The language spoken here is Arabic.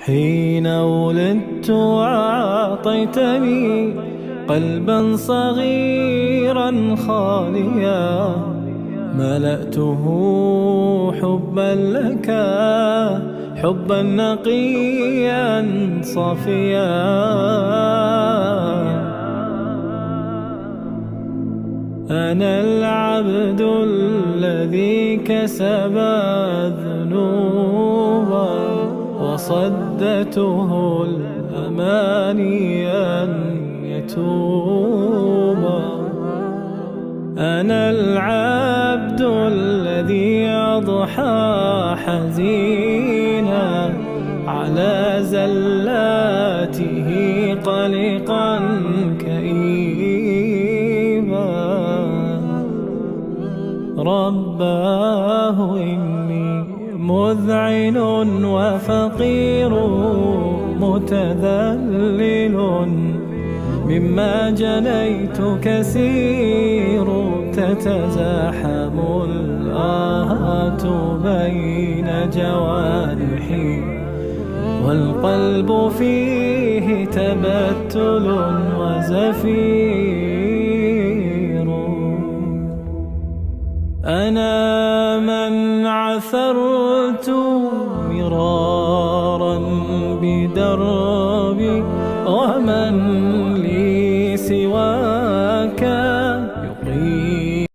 حين ولدت أعطيتني قلبا صغيرا خاليا، ملأته حبا لك، حبا نقيا صافيا. أنا العبد الذي كسب الذنوب وصدته الأماني أن يتوب. أنا العبد الذي أضحى حزينا على زلاته قلقا كئيبا. رباه إني مذعن وفقير متذلل، مما جنيت كثير تتزاحم الآهات بين جوانحي، والقلب فيه تبتل وزفير. أنا من عثرت مرارا بدربي، ومن لي سوى